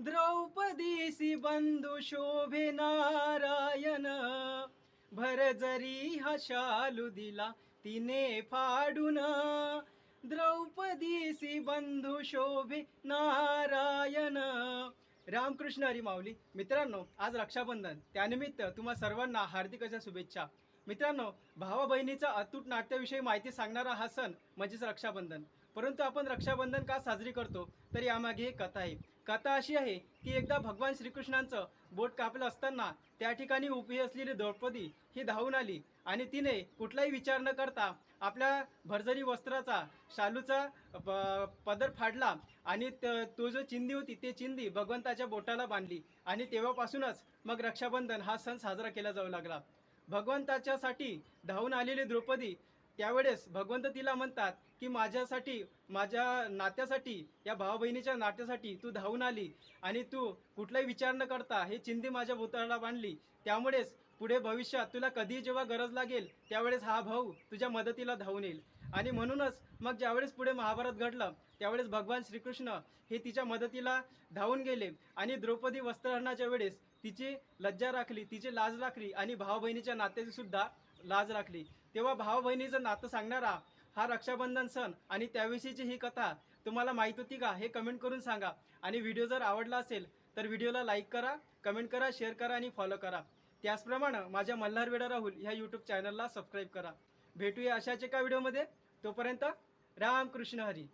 द्रौपदीसी बंधू शोभे नारायण, भरजरी हा शालू दिला तिने फाडून. द्रौपदीसी बंधू शोभे नारायण. रामकृष्ण हरी माऊली. मित्रांनो, आज रक्षाबंधन, त्यानिमित्त तुम्हा सर्वांना हार्दिक अशा शुभेच्छा. मित्रांनो, भावा बहिणीचा अतूट नाट्याविषयी माहिती सांगणारा हा सण म्हणजेच रक्षाबंधन. परंतु आपण रक्षाबंधन का साजरी करतो, तर यामागे एक कथा आहे. कथा अशी आहे की एकदा भगवान श्रीकृष्णांचं बोट कापलं असताना त्या ठिकाणी उभी असलेली द्रौपदी ही धावून आली आणि तिने कुठलाही विचार न करता आपल्या भरजरी वस्त्राचा, शालूचा पदर फाडला आणि तो जो चिंदी होती ते चिंदी भगवंताच्या बोटाला बांधली. आणि तेव्हापासूनच मग रक्षाबंधन हा सण साजरा केला जाऊ लागला. भगवंताच्यासाठी धावून आलेली द्रौपदी, त्यावेळेस भगवंत तिला म्हणतात की माझ्यासाठी, माझ्या नात्यासाठी, या भावा बहिणीच्या नात्यासाठी तू धावून आली आणि तू कुठलाही विचार न करता हे चिंदी माझ्या भोवताला बांधली. त्यामुळेच पुढे भविष्यात तुला कधी जेव्हा गरज लागेल त्यावेळेस हा भाऊ तुझ्या मदतीला धावून येईल. आणि म्हणूनच मग ज्यावेळेस पुढे महाभारत घडलं त्यावेळेस भगवान श्रीकृष्ण हे तिच्या मदतीला धावून गेले आणि द्रौपदी वस्त्रहरणाच्या वेळेस तिची लज्जा राखली, तिची लाज राखली आणि भावा बहिणीच्या नात्याची सुद्धा लाज राखली. तेव्हा भावा बहिणीचं नातं सांगणारा हा रक्षाबंधन सण आणि त्याविषयीची ही कथा तुम्हाला माहीत होती का, हे कमेंट करून सांगा. आणि व्हिडिओ जर आवडला असेल तर व्हिडिओला लाईक करा, कमेंट करा, शेअर करा आणि फॉलो करा. त्याचप्रमाणे माझ्या मल्हार वेडा राहुल ह्या यूट्यूब चॅनलला सबस्क्राईब करा. भेटूया अशाच एका व्हिडिओमध्ये. तोपर्यंत रामकृष्ण हरी.